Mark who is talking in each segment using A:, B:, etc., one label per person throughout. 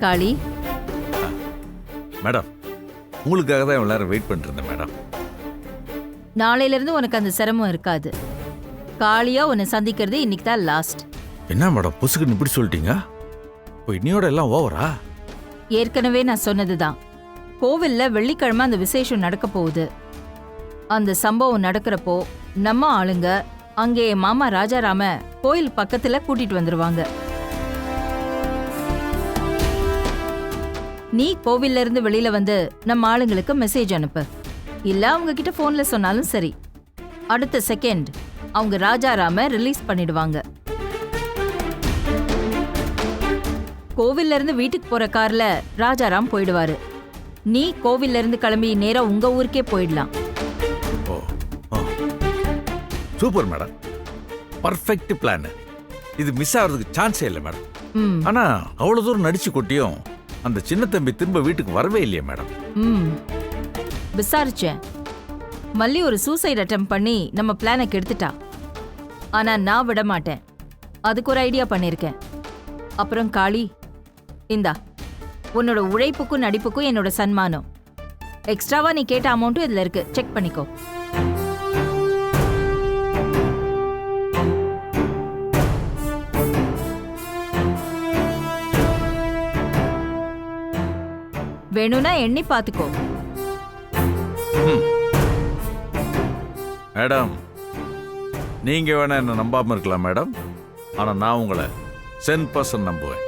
A: காளி,
B: madam, உங்களுக்காக தான் எல்லாரும் வெயிட் பண்ணிட்டு இருந்தேன் மேடம்.
A: நாளையில இருந்து உனக்கு அந்த சிரமம் இருக்காது. காளியா உன்னை சந்திக்கிறது இன்னைக்கு தான் லாஸ்ட்.
B: என்ன மேடம் புசுக்குன்னு இப்படி சொல்லிட்டீங்க? இப்போ இன்னையோட எல்லாம் ஓவரா?
A: ஏற்கனவே நான் சொன்னதுதான். கோவில்ல வெள்ளிக்கிழமை அந்த விசேஷம் நடக்க போகுது. அந்த சம்பவம் நடக்கிறப்போ நம்ம ஆளுங்க அங்கே என் மாமா ராஜாராம கோயில் பக்கத்துல கூட்டிட்டு வந்துருவாங்க. நீ கோவில்ல இருந்து வெளியில வந்து நம்ம ஆளுங்களுக்கு மெசேஜ் அனுப்பு. இல்ல அவங்க கிட்ட போன்ல சொன்னாலும் சரி. அடுத்த செகண்ட் அவங்க ராஜாராம ரிலீஸ் பண்ணிடுவாங்க. கோவில்ல இருந்து வீட்டுக்கு போற கார்ல ராஜாராம் போயிடுவாரு. நீ கோவில்ல இருந்து கிளம்பி நேரா உங்க ஊருக்கே போயிடலாம்.
B: Super madam, perfect plan. இது மிஸ் ஆகிறதுக்கு சான்ஸே இல்லை மேடம். ஆனா அவ்வளவு தூரம் நடிச்சு கொட்டியும் அந்த சின்ன தம்பி திரும்ப வீட்டுக்கு வரவே இல்லையே மேடம்.
A: விசாரிச்சேன். மல்லி ஒரு சூசைட் அட்டெம்ப்ட் பண்ணி நம்ம பிளானை கெடுத்துட்டா. ஆனா நான் விட மாட்டேன். அதுக்கு ஒரு ஐடியா பண்ணிருக்கேன். அப்புறம் காளி, இந்தா உன்னோட உழைப்புக்கும் நடிப்புக்கும் என்னோட சன்மானம். எக்ஸ்ட்ராவா நீ கேட்ட அமௌண்ட்டும் இதுல இருக்கு, செக் பண்ணிக்கோ. வேணும்னா எண்ணி பாத்துக்கோ.
B: மேடம், நீங்க வேணா என்ன நம்பாம இருக்கலாம் மேடம், ஆனா நான் உங்களை 100% நம்புவேன்.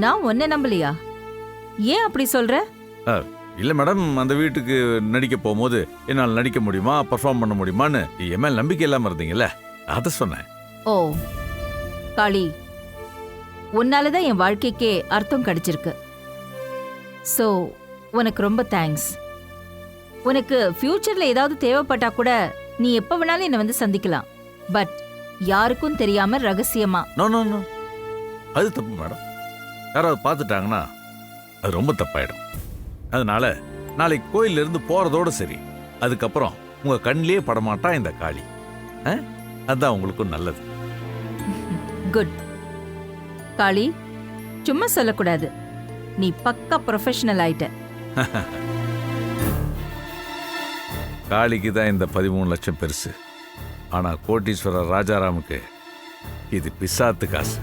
A: நான் உன்னை நம்பலையா? ஏன் அப்படி சொல்ற?
B: இல்ல மேடம், அந்த வீட்டுக்கு நடிக்க போகும்போது என்னால் நடிக்க முடியுமா, பர்ஃபார்ம் பண்ண முடியுமான்னு என் மேல் நம்பிக்கை இல்லாம இருந்தீங்கல்ல, அதை சொன்னேன்.
A: ஓ காளி, உன்னாலதான் என் வாழ்க்கைக்கே அர்த்தம் கிடைச்சிருக்கு. சோ உனக்கு ரொம்ப தேங்க்ஸ். உனக்கு ஃபியூச்சர்ல ஏதாவது தேவைப்பட்டா கூட நீ எப்ப வேணாலும் என்னை வந்து சந்திக்கலாம். பட் யாருக்கும் தெரியாம ரகசியமா.
B: நோ நோ நோ, அது தப்பு மேடம். யாராவது பார்த்துட்டாங்கன்னா அது ரொம்ப தப்பாயிடும். அதனால நாளைக்கு கோயில்ல இருந்து போறதோட சரி. அதுக்கப்புறம் உங்க கண்ணிலேயே படமாட்டா இந்த காளி. அதுதான் உங்களுக்கும் நல்லது.
A: குட். காளி, சும்மா சொல்லக்கூடாது. நீ பக்கா ப்ரொஃபஷனல் ஆயிட்ட.
B: காளிக்கு தான் இந்த 13 லட்சம் பெருசு. ஆனா கோட்டீஸ்வரர் ராஜாராமுக்கு இது பிசாத்து காசு.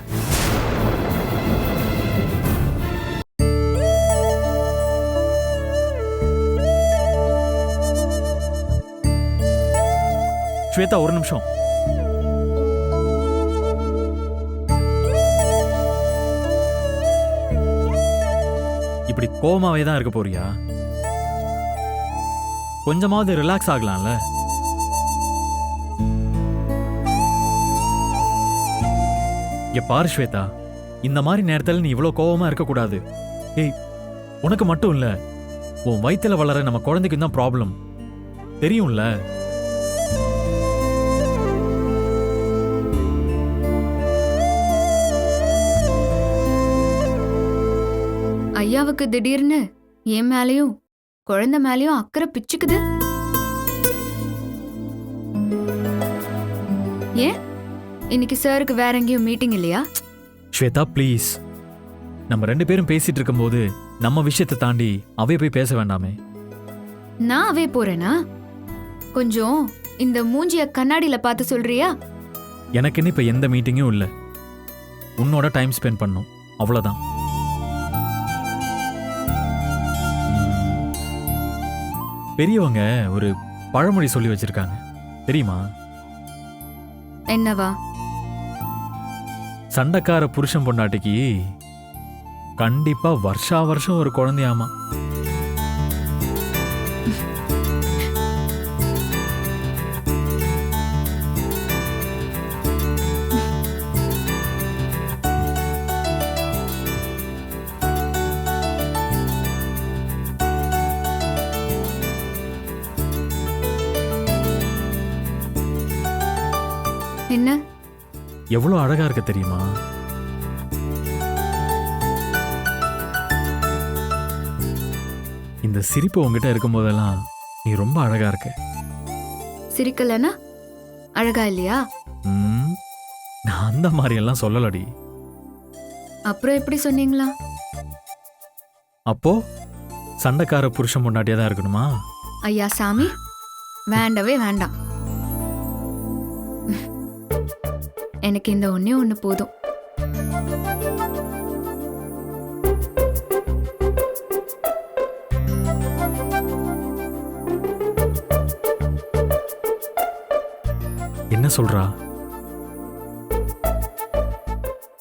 C: ஸ்வேதா, ஒரு நிமிஷம். இப்படி கோவமாவே தான் இருக்க போறியா? கொஞ்சமாவது ரிலாக்ஸ் ஆகலாம்ல? இங்க பாரு ஸ்வேதா, இந்த மாதிரி நேரத்தில் நீ இவ்வளவு கோவமா இருக்க கூடாது. ஏய், உனக்கு மட்டும் இல்ல, உன் வயித்துல வளர நம்ம குழந்தைக்கு தான் ப்ராப்ளம் தெரியும்ல.
D: ஐயாவுக்கு திடீர்னு என் மேலயும் குழந்தை மேலயும் அக்கறை பிச்சுக்குது. ஏன் இன்னைக்கு சாருக்கு வேற எங்கேயும் மீட்டிங் இல்லையா?
C: ஸ்வேதா ப்ளீஸ், நம்ம 2 பேரும் பேசிட்டு இருக்கும்போது நம்ம விஷயத்தை தாண்டி அவே போய் பேச வேண்டாமே.
D: நான் அவே போறேனா? கொஞ்சம் இந்த மூஞ்சிய கண்ணாடியில பார்த்து சொல்றியா?
C: எனக்குன்னு இப்ப எந்த மீட்டிங்கும் இல்லை. உன்னோட டைம் ஸ்பெண்ட் பண்ணும், அவ்வளவுதான். பெரியவங்க ஒரு பழமொழி சொல்லி வச்சிருக்காங்க, தெரியுமா?
D: என்னவா?
C: சண்டைக்கார புருஷன் பொண்டாட்டிக்கு கண்டிப்பா வருஷா வருஷம் ஒரு குழந்தையாமா.
D: என்ன?
C: எவ்வளவு அழகா இருக்க தெரியுமா? இந்த சிரிப்பு உங்ககிட்ட இருக்கும் போதெல்லாம் நீ ரொம்ப அழகா இருக்க.
D: சிரிக்கலனா அழகா இல்லையா?
C: அந்த மாதிரி எல்லாம் சொல்லலடி.
D: அப்புறம் எப்படி சொன்னீங்களா?
C: அப்போ சண்டைக்கார புருஷன் பொண்டாட்டியா தான் இருக்கணுமா?
D: ஐயா சாமி, வேண்டவே வேண்டாம். எனக்கு இந்த ஒண்ணே ஒண்ணு போதும்.
C: என்ன சொல்றா?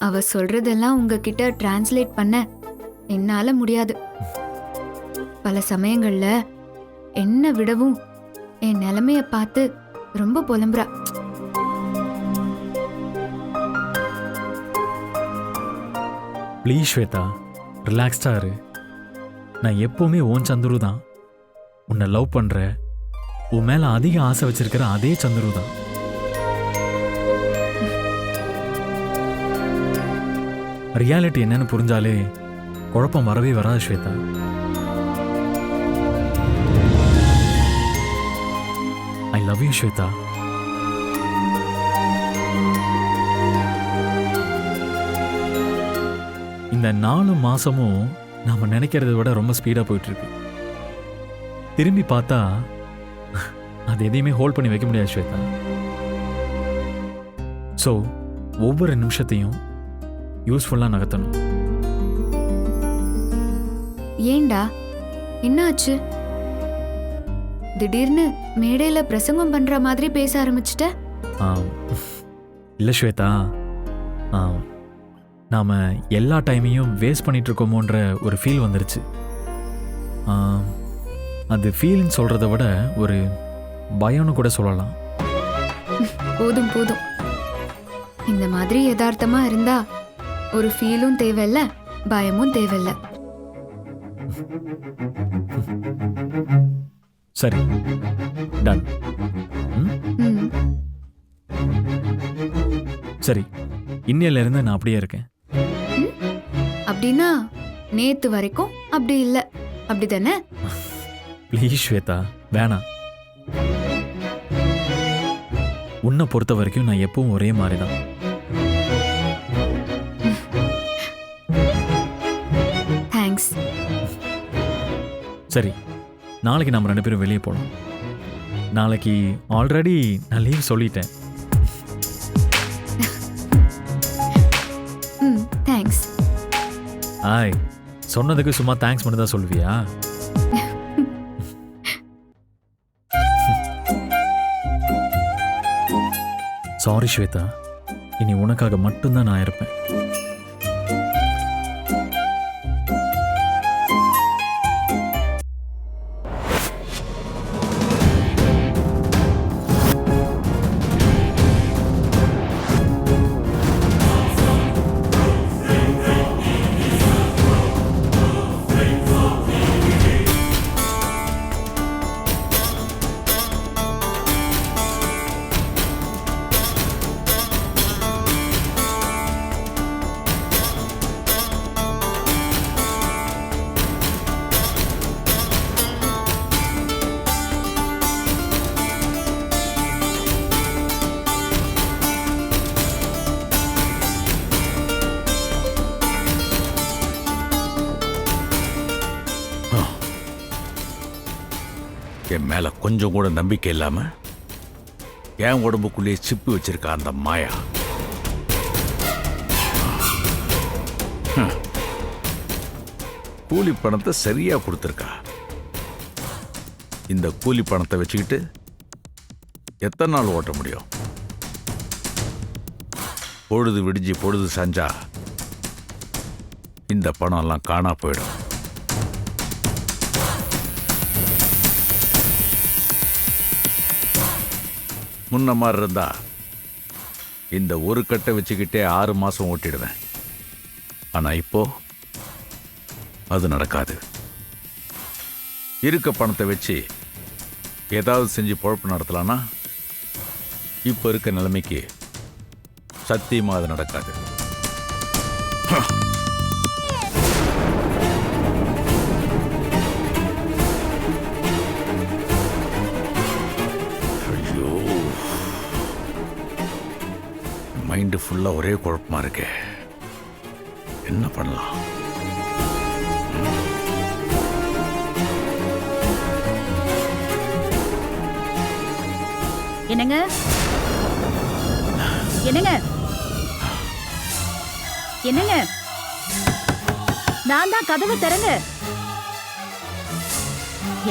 D: அவ சொல்றதெல்லாம் உங்ககிட்ட டிரான்ஸ்லேட் பண்ண என்னால முடியாது. பல சமயங்கள்ல என்ன விடவும் என் நிலைமைய பார்த்து ரொம்ப புலம்புறா.
C: ப்ளீஸ் ஸ்வேதா, ரிலாக்ஸ்டா இரு. நான் எப்பவுமே ஓன் சந்துரு தான். உன்னை லவ் பண்ற, உன் மேல அதிக ஆசை வச்சிருக்கிற அதே சந்துரு தான். ரியாலிட்டி என்னன்னு புரிஞ்சாலே குழப்பம் வரவே வராது Shweta. I love you Shweta. இந்த 4 மாசமும் நாம நினைக்கிறத விட ரொம்ப ஸ்பீடா போயிட்டு இருக்கு. திரும்பி பார்த்தா அது எதையுமே ஹோல்ட் பண்ணி வைக்க முடியாது ஸ்வேதா. ஸோ ஒவ்வொரு நிமிஷத்தையும் யூஸ்ஃபுல்லா நகர்த்தணும்.
D: ஏண்டா, என்ன ஆச்சு? திடீர்னு மேடையில பிரசங்கம் பண்ற மாதிரி பேச ஆரம்பிச்சிட்ட?
C: இல்லை ஸ்வேதா, நாம எல்லா டைமையும் வேஸ்ட் பண்ணிட்டு இருக்கோமோன்ற ஒரு ஃபீல் வந்துருச்சு. அது ஃபீல்னு சொல்றதை விட ஒரு பயம்னு கூட சொல்லலாம்.
D: போதும் போதும். இந்த மாதிரி யதார்த்தமா இருந்தா ஒரு ஃபீலும் தேவையில்ல, பயமும் தேவையில்ல.
C: சரி, டன். சரி, இன்னையில இருந்து நான் அப்படியே இருக்கேன்.
D: அப்படின்னா நேத்து வரைக்கும் அப்படி இல்ல, அப்படிதானே?
C: ப்ளீஸ் ஸ்வேதா, வேணாம். உன்னை பொறுத்த வரைக்கும் நான் எப்பவும் ஒரே மாதிரி தான்.
D: தேங்க்ஸ்.
C: சரி, நாளைக்கு நம்ம 2 பேரும் வெளியே போகலாம். நாளைக்கு ஆல்ரெடி நான் லீவ் சொல்லிட்டேன்.
D: தேங்க்ஸ்.
C: ஆய், சொன்னதுக்கு சும்மா தேங்க்ஸ் மட்டும் தான் சொல்லுவியா? சாரி ஸ்வேதா, இனி உனக்காக மட்டும்தான் நான் இருப்பேன்.
B: என் மேல கொஞ்சம் கூட நம்பிக்கை இல்லாம என் உடம்புக்குள்ளேயே சிப்பி வச்சிருக்கா அந்த மாயா. கூலி பணத்தை சரியா கொடுத்துருக்கா. இந்த கூலி பணத்தை வச்சுக்கிட்டு எத்தனை நாள் ஓட்ட முடியும்? பொழுது விடிஞ்சு பொழுது சாஞ்சா இந்த பணம் எல்லாம் காணா போயிடும். முன்ன மாதிரி இருந்தா இந்த ஒரு கட்டை வச்சுக்கிட்டே 6 மாசம் ஓட்டிடுவேன். ஆனா இப்போ அது நடக்காது. இருக்க பணத்தை வச்சு ஏதாவது செஞ்சு பொழப்பு நடத்தலான்னா இப்போ இருக்க நிலைமைக்கு சத்தியமா அது நடக்காது. மைண்டு ஃபுல்லா ஒரே குழப்பமா இருக்கே. என்ன பண்ணலாம்?
E: என்னங்க என்னங்க என்னங்க, நான் தான், கதவை திறங்க.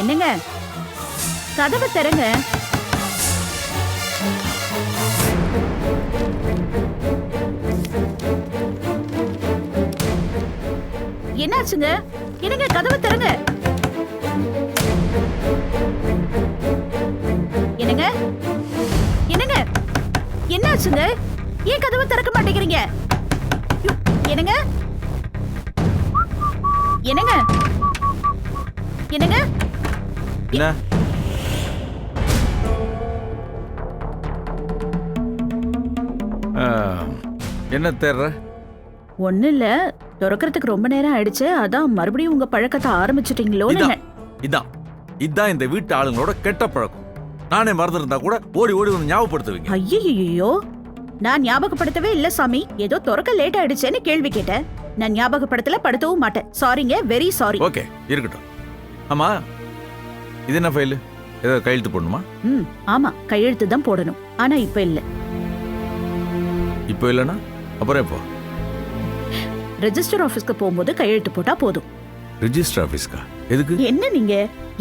E: என்னங்க, கதவை திறங்க. என்னாச்சுங்க? என்னங்க, கதவை திறங்க. என்னங்க என்னங்க, என்னாச்சுங்க? ஏன் கதவை திறக்க மாட்டேங்கிறீங்க? யோ, என்னங்க என்னங்க என்னங்க
B: என்ன? என்ன தேர்ற?
E: ஒண்ணு இல்ல, திறக்கிறதுக்கு ரொம்ப நேரம் ஆயிடுச்சு. அதான் மறுபடியும் உங்க பழக்கத்தை ஆரம்பிச்சிட்டீங்களோன்னு.
B: இதான் இதான் இந்த வீட்டு ஆளுங்களோட கெட்ட பழக்கம். நானே மறந்துருந்தா கூட ஓடி ஓடி வந்து ஞாபகப்படுத்துவீங்க.
E: ஐயோ, நான் ஞாபகப்படுத்தவே இல்ல சாமி. ஏதோ திறக்க லேட் ஆயிடுச்சேன்னு கேள்வி கேட்டேன். நான் ஞாபகப்படுத்தல, படுத்தவும் மாட்டேன். சாரிங்க, வெரி சாரி.
B: ஓகே, இருக்கட்டும். ஆமா, இது என்ன ஃபைல்? ஏதோ கையெழுத்து போடணுமா?
E: ஆமா, கையெழுத்து தான் போடணும். ஆனா இப்ப இல்ல.
B: இப்போ இல்லைன்னா அப்புறம் எப்போ?
E: ரெஜிஸ்டர் ஆபீஸ்க்கு போகும்போது கையெழுத்து போட்டா போதும்.
B: ரிஜிஸ்டர் ஆபீஸ்க்கா? எதுக்கு?
E: என்ன நீங்க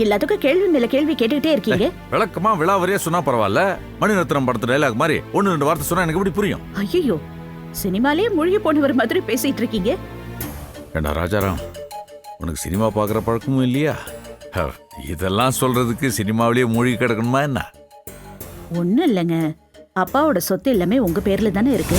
E: எல்லாத்துக்கும் கேள்வி மேல கேள்வி கேட்டுக்கிட்டே இருக்கீங்க?
B: விளக்கமா விளாவரியா சொன்னா பரவாயில்ல. மணிரத்னம் படத்து டைலாக் மாதிரி 1-2 வார்த்தை சொன்னா எனக்கு எப்படி புரியும்?
E: ஐயோ, சினிமாலேயே மூழ்கி போனவர் மாதிரி பேசிட்டு இருக்கீங்க.
B: ஏண்டா ராஜாராம், உனக்கு சினிமா பார்க்குற பழக்கமும் இல்லையா? இதெல்லாம் சொல்றதுக்கு சினிமாவிலேயே மூழ்கி கிடக்கணுமா என்ன?
E: ஒண்ணும் இல்லைங்க, அப்பாவோட சொத்து எல்லாமே உங்க பேர்ல தானே இருக்கு.